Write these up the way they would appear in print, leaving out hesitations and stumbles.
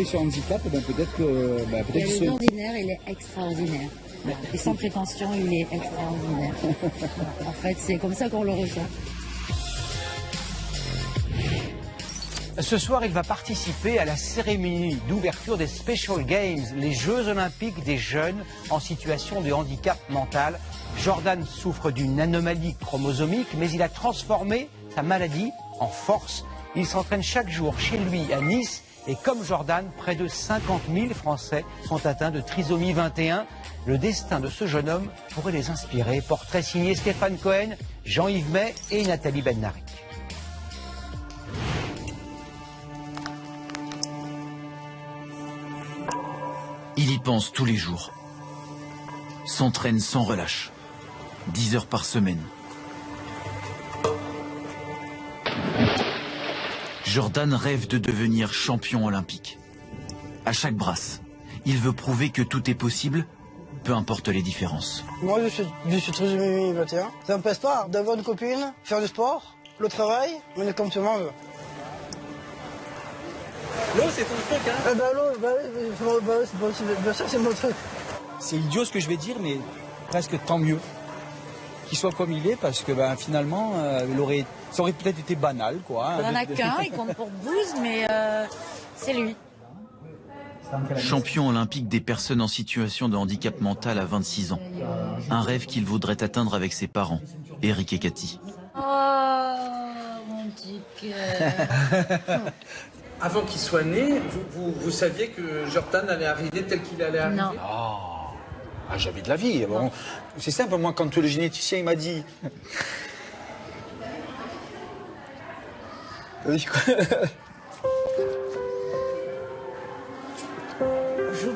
Sur handicap, ben peut-être que... il est ordinaire, il est extraordinaire. Et sans prétention, il est extraordinaire. En fait, c'est comme ça qu'on le ressent. Ce soir, il va participer à la cérémonie d'ouverture des Special Games, les Jeux Olympiques des jeunes en situation de handicap mental. Jordan souffre d'une anomalie chromosomique, mais il a transformé sa maladie en force. Il s'entraîne chaque jour chez lui à Nice. Et comme Jordan, près de 50 000 Français sont atteints de trisomie 21. Le destin de ce jeune homme pourrait les inspirer. Portrait signé Stéphane Cohen, Jean-Yves May et Nathalie Bennarik. Il y pense tous les jours. S'entraîne sans relâche. 10 heures par semaine. Jordan rêve de devenir champion olympique. À chaque brasse, il veut prouver que tout est possible, peu importe les différences. Moi, je suis trisomie 21. Ça ne me pèse pas d'avoir une copine, faire du sport, le travail, mener comme tout le monde. L'eau, c'est ton truc, hein? L'eau, ça, c'est mon truc. C'est idiot ce que je vais dire, mais presque tant mieux qu'il soit comme il est, parce que finalement, ça aurait peut-être été banal, quoi. Il n'y en a qu'un, il compte pour 12, mais c'est lui. Champion olympique des personnes en situation de handicap mental à 26 ans. Un rêve qu'il voudrait atteindre avec ses parents, Eric et Cathy. Oh, mon petit cœur. Avant qu'il soit né, vous saviez que Jordan allait arriver tel qu'il allait arriver? Non. Ah, j'avais de la vie. Bon, c'est simple, moi, quand le généticien il m'a dit... Je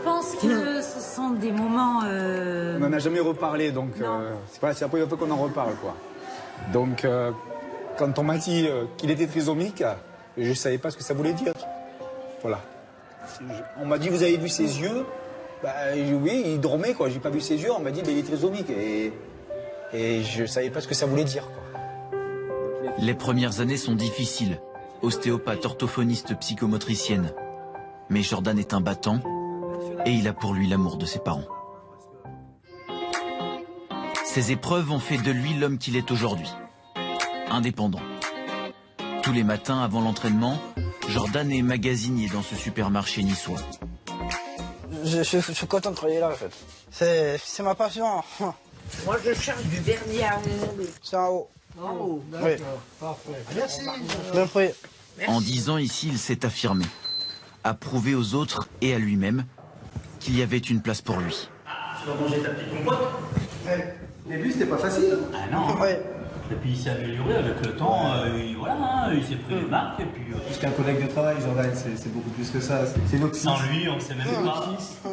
pense que ce sont des moments... On n'en a jamais reparlé, donc c'est la première fois qu'on en reparle, quoi. Donc, quand on m'a dit qu'il était trisomique, je ne savais pas ce que ça voulait dire. Voilà. On m'a dit, vous avez vu ses yeux? Oui, il dormait, quoi. J'ai pas vu ses yeux, on m'a dit, il est trisomique. Et je ne savais pas ce que ça voulait dire, quoi. Les premières années sont difficiles. Ostéopathe, orthophoniste, psychomotricienne. Mais Jordan est un battant et il a pour lui l'amour de ses parents. Ces épreuves ont fait de lui l'homme qu'il est aujourd'hui. Indépendant. Tous les matins avant l'entraînement, Jordan est magasinier dans ce supermarché niçois. Je suis content de travailler là, en fait. C'est ma passion. Moi, je cherche du vernis à ongles. C'est en haut. En haut, Oui. d'accord. Parfait. Merci. Bien pris. En 10 ans ici, il s'est affirmé. A prouvé aux autres et à lui-même qu'il y avait une place pour lui. Tu vas manger ta petite compote? Mais lui, c'était pas facile. Ah non. Oui. Et puis il s'est amélioré avec le temps, il s'est pris des marques et puis... Plus qu'un collègue de travail, Jordan, c'est beaucoup plus que ça. C'est notre fils. Sans lui, on ne sait même pas. Ça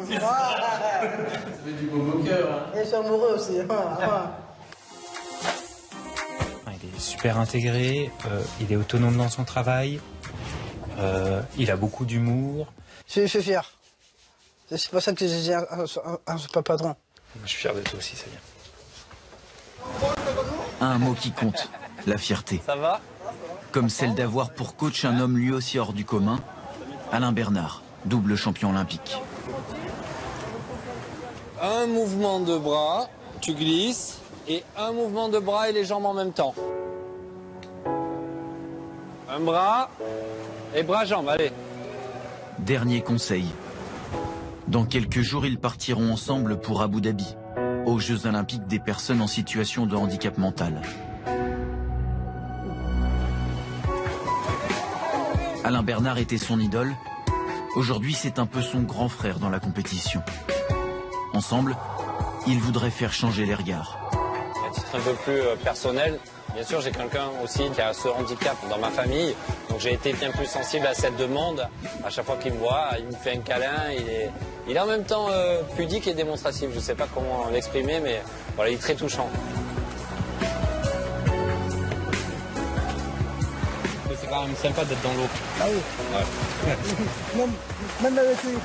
fait du beau au cœur. Et je suis amoureux aussi. Il est super intégré, il est autonome dans son travail, il a beaucoup d'humour. Je suis fier. C'est pour ça que j'ai dit un super patron. Je suis fier de toi aussi, c'est bien. Un mot qui compte, la fierté. Ça va? Comme celle d'avoir pour coach un homme lui aussi hors du commun, Alain Bernard, double champion olympique. Un mouvement de bras, tu glisses, et un mouvement de bras et les jambes en même temps. Un bras et bras-jambes, allez. Dernier conseil. Dans quelques jours, ils partiront ensemble pour Abu Dhabi, aux Jeux Olympiques des personnes en situation de handicap mental. Alain Bernard était son idole. Aujourd'hui, c'est un peu son grand frère dans la compétition. Ensemble, ils voudraient faire changer les regards. À titre un peu plus personnel, bien sûr, j'ai quelqu'un aussi qui a ce handicap dans ma famille. Donc j'ai été bien plus sensible à cette demande. À chaque fois qu'il me voit, il me fait un câlin. Il est en même temps pudique et démonstratif. Je ne sais pas comment l'exprimer, mais voilà, il est très touchant. C'est quand même sympa d'être dans l'eau. Ah oui. Ouais. Même avec lui.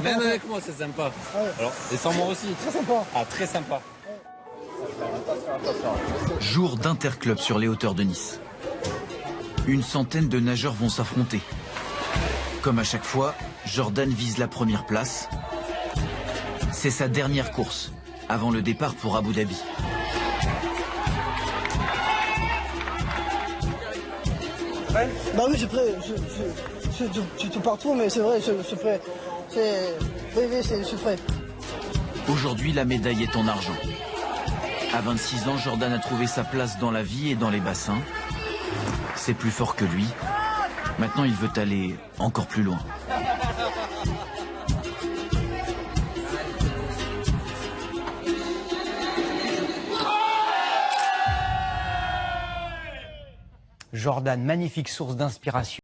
Même avec moi, c'est sympa. Ouais. Alors, et sans moi aussi. Très sympa. Ah, très sympa. Jour d'interclub sur les hauteurs de Nice. Une centaine de nageurs vont s'affronter. Comme à chaque fois, Jordan vise la première place. C'est sa dernière course, avant le départ pour Abu Dhabi. Ouais. Bah oui, je suis prêt. Je suis tout partout, mais c'est vrai, je suis prêt. Oui, je suis prêt. Aujourd'hui, la médaille est en argent. À 26 ans, Jordan a trouvé sa place dans la vie et dans les bassins. C'est plus fort que lui. Maintenant, il veut aller encore plus loin. Jordan, magnifique source d'inspiration.